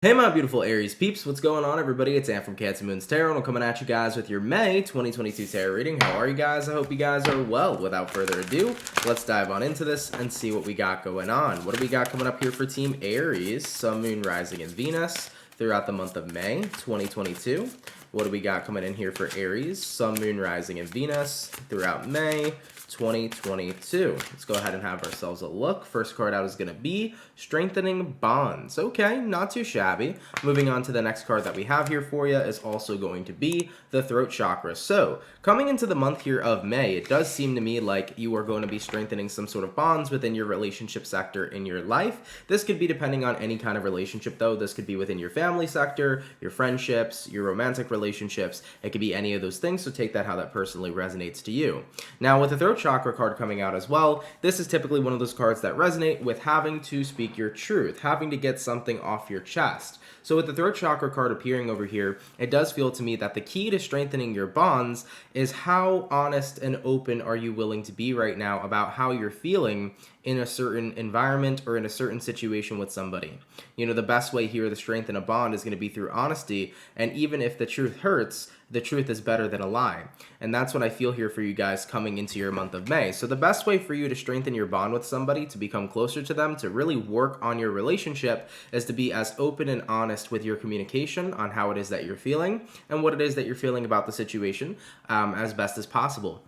Hey my beautiful Aries peeps, what's going on everybody? It's Am from CancerMoonsTarot and I'm coming at you guys with your May 2022 tarot reading. How are you guys? I hope you guys are well. Without further ado, let's dive on into this and see what we got going on. What do we got coming up here for Team Aries, Sun, Moon, Rising, and Venus throughout the month of May 2022? What do we got coming in here for Aries, Sun, Moon, Rising, and Venus throughout May 2022. Let's go ahead and have ourselves a look. First card out is going to be Strengthening Bonds. Okay, not too shabby. Moving on to the next card that we have here for you is also going to be the Throat Chakra. So, coming into the month here of May, it does seem to me like you are going to be strengthening some sort of bonds within your relationship sector in your life. This could be depending on any kind of relationship though. This could be within your family sector, your friendships, your romantic relationships. It could be any of those things, so take that how that personally resonates to you. Now, with the Throat Chakra card coming out as well, this is typically one of those cards that resonate with having to speak your truth, having to get something off your chest. So with the Throat Chakra card appearing over here, it does feel to me that the key to strengthening your bonds is how honest and open are you willing to be right now about how you're feeling in a certain environment or in a certain situation with somebody. You know, the best way here to strengthen a bond is going to be through honesty, and even if the truth hurts, the truth is better than a lie. And that's what I feel here for you guys coming into your month of May. So the best way for you to strengthen your bond with somebody, to become closer to them, to really work on your relationship, is to be as open and honest with your communication on how it is that you're feeling and what it is that you're feeling about the situation as best as possible.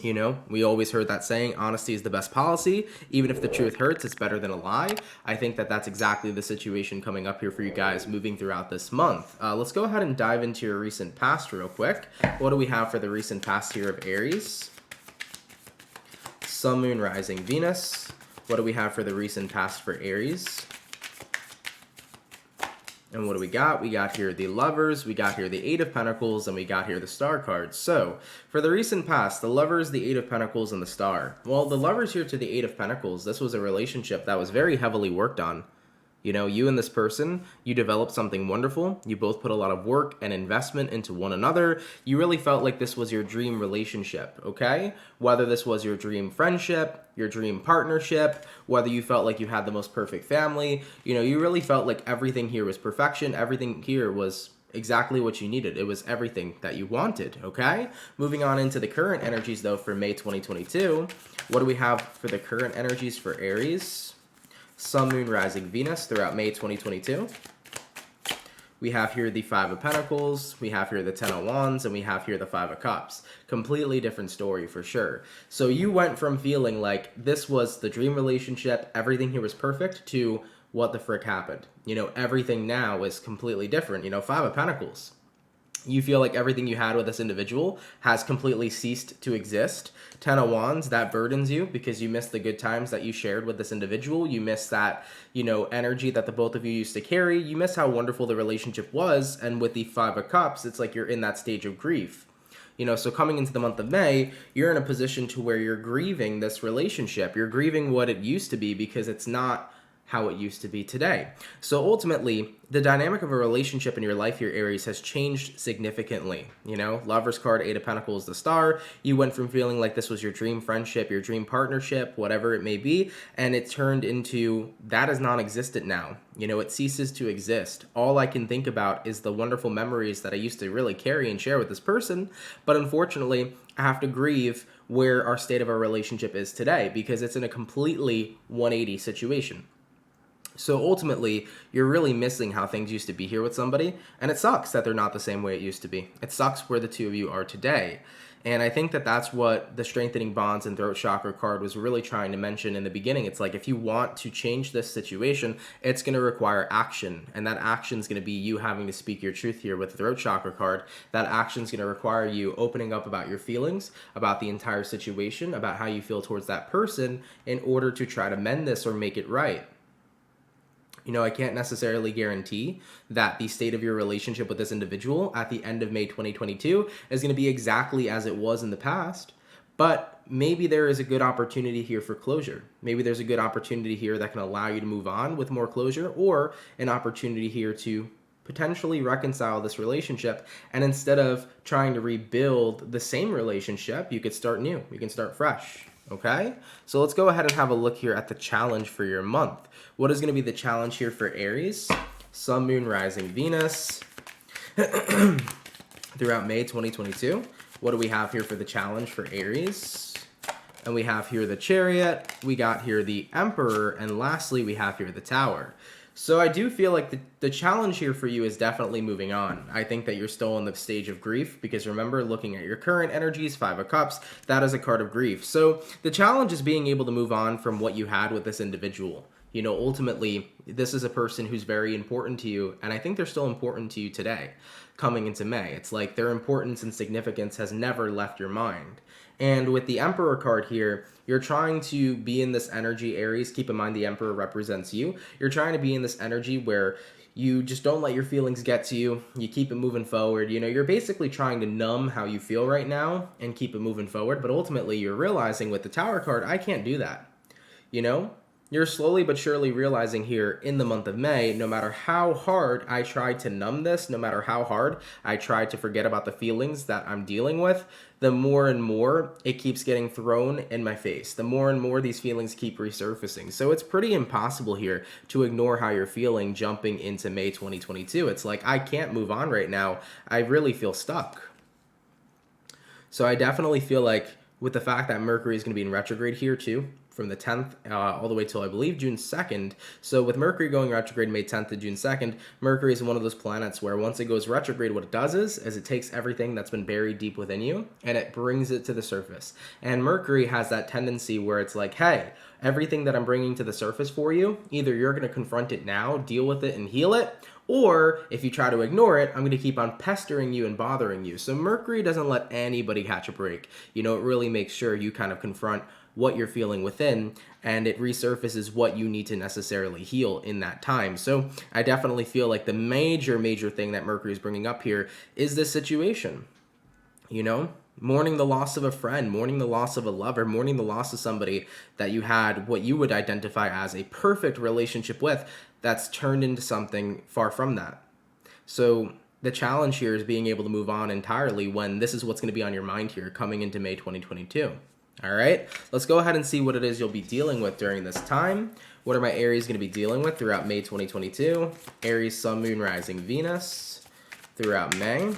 You know, we always heard that saying, honesty is the best policy. Even if the truth hurts, it's better than a lie. I think that that's exactly the situation coming up here for you guys moving throughout this month. Let's go ahead and dive into your recent past real quick. What do we have for the recent past here of Aries? Sun, Moon, Rising, Venus. What do we have for the recent past for Aries? And what do we got? We got here the Lovers, we got here the Eight of Pentacles, and we got here the Star cards. So, for the recent past, the Lovers, the Eight of Pentacles, and the Star. Well, the Lovers here to the Eight of Pentacles, this was a relationship that was very heavily worked on. You know, you and this person, you developed something wonderful. You both put a lot of work and investment into one another. You really felt like this was your dream relationship, okay? Whether this was your dream friendship, your dream partnership, whether you felt like you had the most perfect family, you know, you really felt like everything here was perfection. Everything here was exactly what you needed. It was everything that you wanted, okay? Moving on into the current energies, though, for May 2022. What do we have for the current energies for Aries? Sun, Moon, Rising, Venus throughout May 2022. We have here the Five of Pentacles, we have here the Ten of Wands, and we have here the Five of Cups. Completely different story for sure. So you went from feeling like this was the dream relationship, everything here was perfect, to what the frick happened. You know, everything now is completely different. You know, Five of Pentacles. You feel like everything you had with this individual has completely ceased to exist. Ten of Wands, that burdens you because you miss the good times that you shared with this individual. You miss that, you know, energy that the both of you used to carry. You miss how wonderful the relationship was. And with the Five of Cups, it's like you're in that stage of grief. You know, so coming into the month of May, you're in a position to where you're grieving this relationship. You're grieving what it used to be because it's not how it used to be today. So ultimately, the dynamic of a relationship in your life here, Aries, has changed significantly. You know, Lover's card, Eight of Pentacles, the Star. You went from feeling like this was your dream friendship, your dream partnership, whatever it may be, and it turned into that is non-existent now. You know, it ceases to exist. All I can think about is the wonderful memories that I used to really carry and share with this person, but unfortunately, I have to grieve where our state of our relationship is today because it's in a completely 180 situation. So ultimately, you're really missing how things used to be here with somebody, and it sucks that they're not the same way it used to be. It sucks where the two of you are today. And I think that that's what the Strengthening Bonds and Throat Chakra card was really trying to mention in the beginning. It's like, if you want to change this situation, it's going to require action. And that action is going to be you having to speak your truth here with the Throat Chakra card. That action is going to require you opening up about your feelings, about the entire situation, about how you feel towards that person in order to try to mend this or make it right. You know, I can't necessarily guarantee that the state of your relationship with this individual at the end of May 2022 is going to be exactly as it was in the past, but maybe there is a good opportunity here for closure. Maybe there's a good opportunity here that can allow you to move on with more closure, or an opportunity here to potentially reconcile this relationship. And instead of trying to rebuild the same relationship, you could start new. You can start fresh. Okay, so let's go ahead and have a look here at the challenge for your month. What is going to be the challenge here for Aries? Sun, Moon, Rising, Venus throughout May 2022. What do we have here for the challenge for Aries? And we have here the Chariot, we got here the Emperor, and lastly we have here the Tower. So I do feel like the challenge here for you is definitely moving on. I think that you're still in the stage of grief, because remember, looking at your current energies, Five of Cups, that is a card of grief. So the challenge is being able to move on from what you had with this individual. You know, ultimately, this is a person who's very important to you, and I think they're still important to you today, coming into May. It's like their importance and significance has never left your mind. And with the Emperor card here, you're trying to be in this energy, Aries. Keep in mind the Emperor represents you. You're trying to be in this energy where you just don't let your feelings get to you. You keep it moving forward. You know, you're basically trying to numb how you feel right now and keep it moving forward. But ultimately, you're realizing with the Tower card, I can't do that. You know? You're slowly but surely realizing here in the month of May, no matter how hard I try to numb this, no matter how hard I try to forget about the feelings that I'm dealing with, the more and more it keeps getting thrown in my face. The more and more these feelings keep resurfacing. So it's pretty impossible here to ignore how you're feeling jumping into May 2022. It's like, I can't move on right now. I really feel stuck. So I definitely feel like with the fact that Mercury is going to be in retrograde here too, from the 10th all the way till I believe June 2nd. So with Mercury going retrograde May 10th to June 2nd, Mercury is one of those planets where once it goes retrograde, what it does is it takes everything that's been buried deep within you and it brings it to the surface. And Mercury has that tendency where it's like, hey, everything that I'm bringing to the surface for you, either you're going to confront it now, deal with it and heal it, or if you try to ignore it, I'm going to keep on pestering you and bothering you. So Mercury doesn't let anybody catch a break. You know, it really makes sure you kind of confront what you're feeling within, and it resurfaces what you need to necessarily heal in that time. So I definitely feel like the major thing that Mercury is bringing up here is this situation. You know, mourning the loss of a friend, mourning the loss of a lover, mourning the loss of somebody that you had what you would identify as a perfect relationship with that's turned into something far from that. So the challenge here is being able to move on entirely when this is what's going to be on your mind here coming into May 2022. All right, let's go ahead and see what it is you'll be dealing with during this time. What are my Aries going to be dealing with throughout May 2022? Aries, Sun, Moon, Rising, Venus throughout May.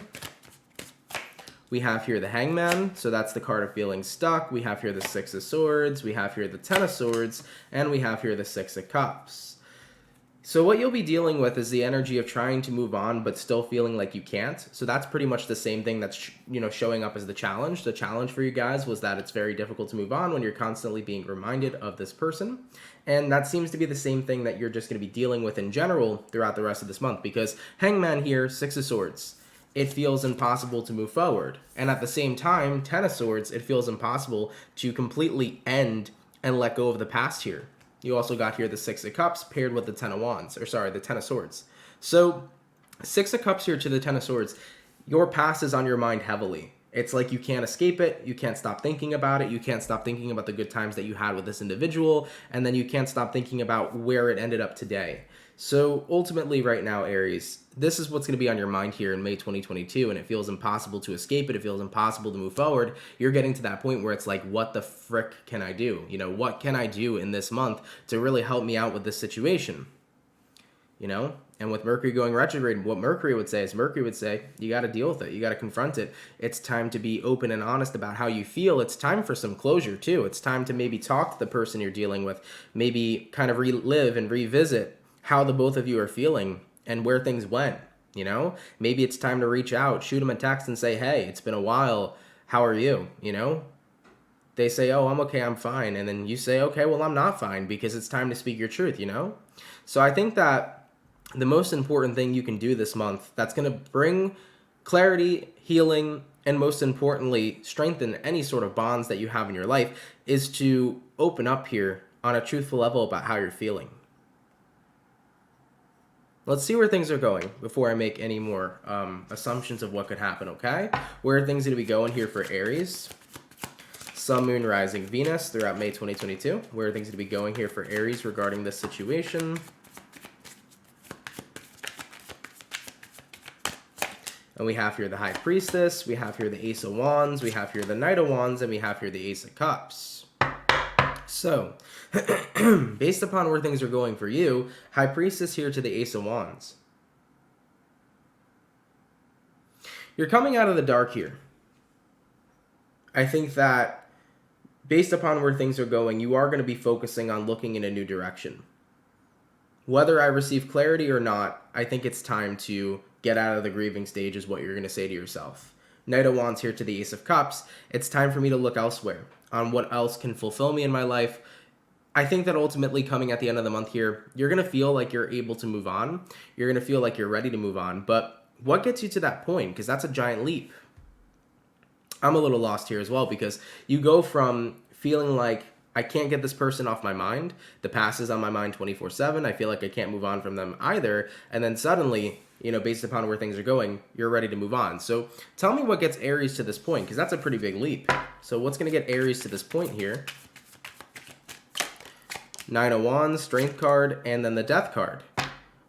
We have here the Hangman, so that's the card of feeling stuck. We have here the Six of Swords, we have here the Ten of Swords, and we have here the Six of Cups. So what you'll be dealing with is the energy of trying to move on but still feeling like you can't. So that's pretty much the same thing that's showing up as the challenge. The challenge for you guys was that it's very difficult to move on when you're constantly being reminded of this person. And that seems to be the same thing that you're just going to be dealing with in general throughout the rest of this month, because Hangman here, Six of Swords, it feels impossible to move forward. And at the same time, Ten of Swords, it feels impossible to completely end and let go of the past here. You also got here the Six of Cups paired with the Ten of Wands, the Ten of Swords. So Six of Cups here to the Ten of Swords, your past is on your mind heavily. It's like you can't escape it. You can't stop thinking about it. You can't stop thinking about the good times that you had with this individual. And then you can't stop thinking about where it ended up today. So ultimately right now, Aries, this is what's going to be on your mind here in May 2022, and it feels impossible to escape it. It feels impossible to move forward. You're getting to that point where it's like, what the frick can I do? You know, what can I do in this month to really help me out with this situation? You know, and with Mercury going retrograde, what Mercury would say is you got to deal with it. You got to confront it. It's time to be open and honest about how you feel. It's time for some closure too. It's time to maybe talk to the person you're dealing with, maybe kind of relive and revisit how the both of you are feeling and where things went. You know, maybe it's time to reach out, shoot them a text and say, hey, it's been a while. How are you? You know, they say, oh, I'm okay, I'm fine. And then you say, okay, well, I'm not fine, because it's time to speak your truth, you know? So I think that the most important thing you can do this month that's going to bring clarity, healing, and most importantly, strengthen any sort of bonds that you have in your life is to open up here on a truthful level about how you're feeling. Let's see where things are going before I make any more assumptions of what could happen, okay? Where are things going to be going here for Aries? Sun, Moon, Rising, Venus throughout May 2022. Where are things going to be going here for Aries regarding this situation? And we have here the High Priestess, we have here the Ace of Wands, we have here the Knight of Wands, and we have here the Ace of Cups. So, based upon where things are going for you, High Priestess here to the Ace of Wands. You're coming out of the dark here. I think that based upon where things are going, you are going to be focusing on looking in a new direction. Whether I receive clarity or not, I think it's time to get out of the grieving stage is what you're going to say to yourself. Knight of Wands here to the Ace of Cups. It's time for me to look elsewhere on what else can fulfill me in my life. I think that ultimately coming at the end of the month here, you're going to feel like you're able to move on. You're going to feel like you're ready to move on. But what gets you to that point? Because that's a giant leap. I'm a little lost here as well, because you go from feeling like I can't get this person off my mind. The past is on my mind 24/7. I feel like I can't move on from them either. And then suddenly, based upon where things are going, you're ready to move on. So tell me what gets Aries to this point, because that's a pretty big leap. So what's going to get Aries to this point here? Nine of Wands, Strength card, and then the Death card.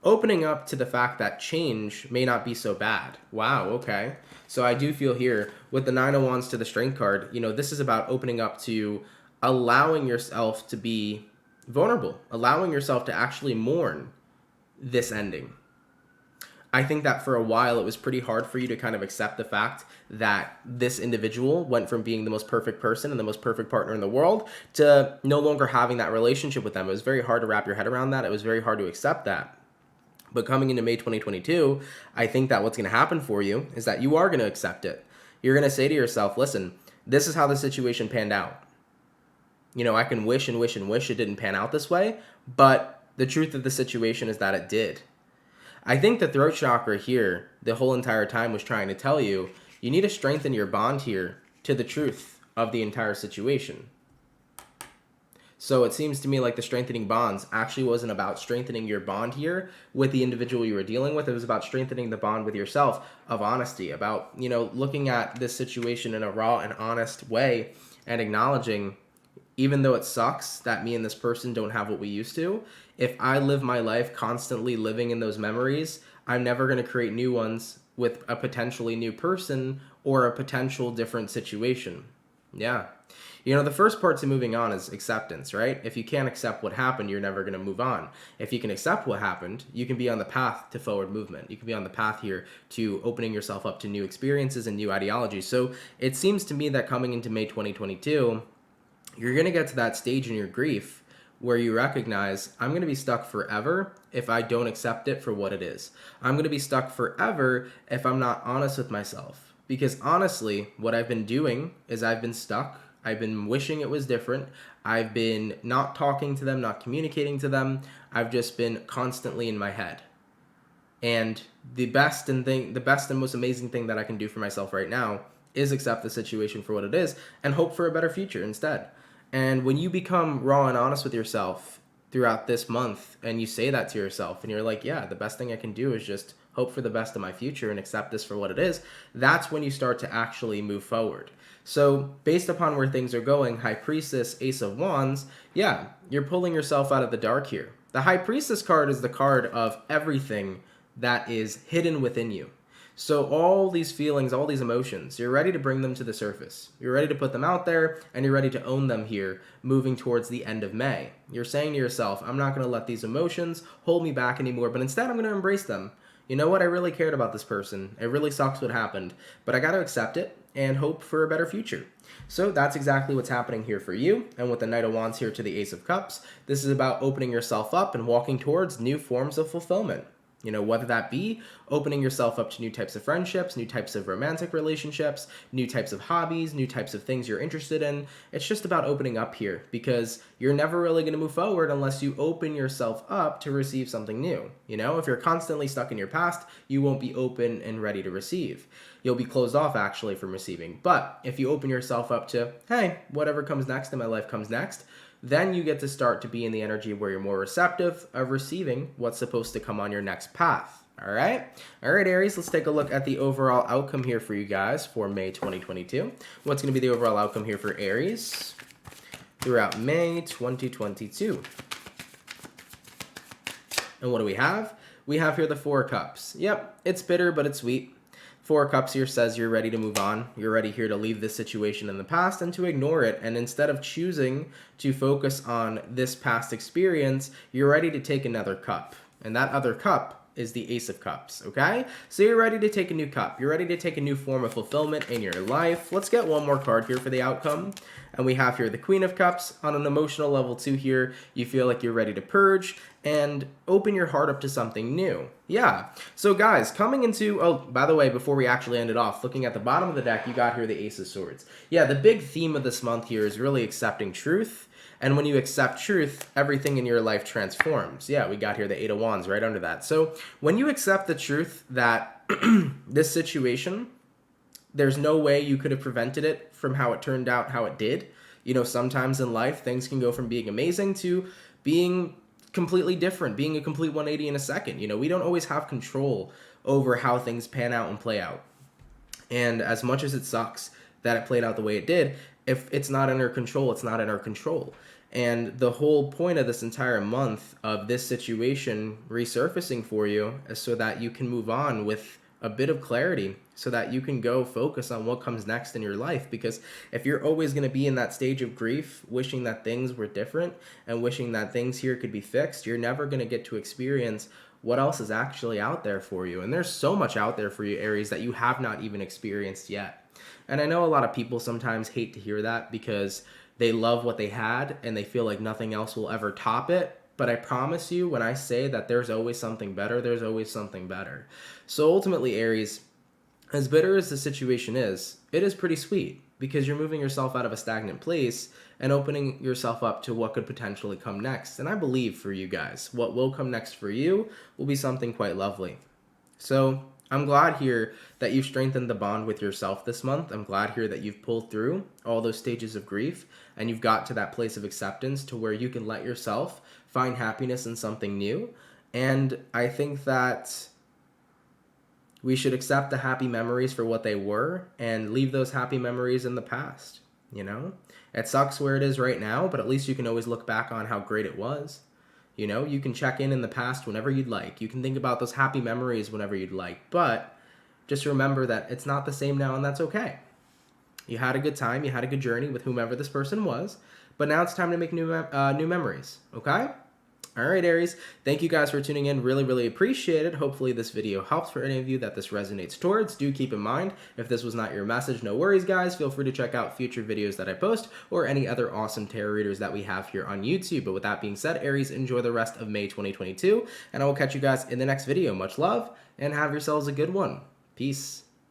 Opening up to the fact that change may not be so bad. Wow, okay. So I do feel here with the Nine of Wands to the Strength card, this is about opening up to allowing yourself to be vulnerable, allowing yourself to actually mourn this ending. I think that for a while it was pretty hard for you to kind of accept the fact that this individual went from being the most perfect person and the most perfect partner in the world to no longer having that relationship with them. It was very hard to wrap your head around that. It was very hard to accept that. But coming into May 2022, I think that what's going to happen for you is that you are going to accept it. You're going to say to yourself, listen, this is how the situation panned out. I can wish and wish and wish it didn't pan out this way, but the truth of the situation is that it did. I think the throat chakra here, the whole entire time, was trying to tell you, you need to strengthen your bond here to the truth of the entire situation. So it seems to me like the strengthening bonds actually wasn't about strengthening your bond here with the individual you were dealing with. It was about strengthening the bond with yourself of honesty, about, looking at this situation in a raw and honest way and acknowledging, even though it sucks that me and this person don't have what we used to, if I live my life constantly living in those memories, I'm never going to create new ones with a potentially new person or a potential different situation. Yeah. The first part to moving on is acceptance, right? If you can't accept what happened, you're never going to move on. If you can accept what happened, you can be on the path to forward movement. You can be on the path here to opening yourself up to new experiences and new ideologies. So it seems to me that coming into May 2022, you're going to get to that stage in your grief where you recognize, I'm going to be stuck forever if I don't accept it for what it is. I'm going to be stuck forever if I'm not honest with myself. Because honestly, what I've been doing is I've been stuck. I've been wishing it was different. I've been not talking to them, not communicating to them. I've just been constantly in my head. And the best and most amazing thing that I can do for myself right now is accept the situation for what it is and hope for a better future instead. And when you become raw and honest with yourself throughout this month and you say that to yourself and you're like, yeah, the best thing I can do is just hope for the best of my future and accept this for what it is, that's when you start to actually move forward. So based upon where things are going, High Priestess, Ace of Wands, yeah, you're pulling yourself out of the dark here. The High Priestess card is the card of everything that is hidden within you. So all these feelings, all these emotions, you're ready to bring them to the surface. You're ready to put them out there, and you're ready to own them here, moving towards the end of May. You're saying to yourself, I'm not going to let these emotions hold me back anymore, but instead I'm going to embrace them. You know what? I really cared about this person. It really sucks what happened, but I got to accept it and hope for a better future. So that's exactly what's happening here for you. And with the Knight of Wands here to the Ace of Cups, this is about opening yourself up and walking towards new forms of fulfillment. Whether that be opening yourself up to new types of friendships, new types of romantic relationships, new types of hobbies, new types of things you're interested in. It's just about opening up here because you're never really going to move forward unless you open yourself up to receive something new. If you're constantly stuck in your past, you won't be open and ready to receive. You'll be closed off actually from receiving. But if you open yourself up to, hey, whatever comes next in my life comes next, then you get to start to be in the energy where you're more receptive of receiving what's supposed to come on your next path. All right, Aries, let's take a look at the overall outcome here for you guys for May 2022. What's going to be the overall outcome here for Aries throughout May 2022? And what do we have? We have here the Four of Cups. Yep, it's bitter, but it's sweet. Four of Cups here says you're ready to move on. You're ready here to leave this situation in the past and to ignore it. And instead of choosing to focus on this past experience, you're ready to take another cup. And that other cup is the Ace of Cups, okay? So you're ready to take a new cup. You're ready to take a new form of fulfillment in your life. Let's get one more card here for the outcome. And we have here the Queen of Cups. On an emotional level too here, you feel like you're ready to purge and open your heart up to something new. Yeah. So guys, coming into, oh, by the way, before we actually end it off, looking at the bottom of the deck, you got here the Ace of Swords. Yeah, the big theme of this month here is really accepting truth. And when you accept truth, everything in your life transforms. Yeah, we got here the Eight of Wands right under that. So when you accept the truth that this situation, there's no way you could have prevented it from how it turned out, how it did. You know, sometimes in life, things can go from being amazing to being completely different, being a complete 180 in a second. You know, we don't always have control over how things pan out and play out. And as much as it sucks that it played out the way it did, if it's not in our control, it's not in our control. And the whole point of this entire month of this situation resurfacing for you is so that you can move on with a bit of clarity, so that you can go focus on what comes next in your life. Because if you're always going to be in that stage of grief, wishing that things were different and wishing that things here could be fixed, you're never going to get to experience what else is actually out there for you. And there's so much out there for you, Aries, that you have not even experienced yet. And I know a lot of people sometimes hate to hear that because they love what they had and they feel like nothing else will ever top it. But I promise you, when I say that there's always something better, there's always something better. So ultimately, Aries, as bitter as the situation is, it is pretty sweet because you're moving yourself out of a stagnant place and opening yourself up to what could potentially come next. And I believe for you guys, what will come next for you will be something quite lovely. So I'm glad here that you've strengthened the bond with yourself this month. I'm glad here that you've pulled through all those stages of grief and you've got to that place of acceptance to where you can let yourself find happiness in something new. And I think that we should accept the happy memories for what they were and leave those happy memories in the past. You know, it sucks where it is right now, but at least you can always look back on how great it was. You know, you can check in the past whenever you'd like. You can think about those happy memories whenever you'd like. But just remember that it's not the same now, and that's okay. You had a good time. You had a good journey with whomever this person was. But now it's time to make new memories, okay? All right, Aries. Thank you guys for tuning in. Really, really appreciate it. Hopefully this video helps for any of you that this resonates towards. Do keep in mind, if this was not your message, no worries, guys. Feel free to check out future videos that I post or any other awesome tarot readers that we have here on YouTube. But with that being said, Aries, enjoy the rest of May 2022, and I will catch you guys in the next video. Much love, and have yourselves a good one. Peace.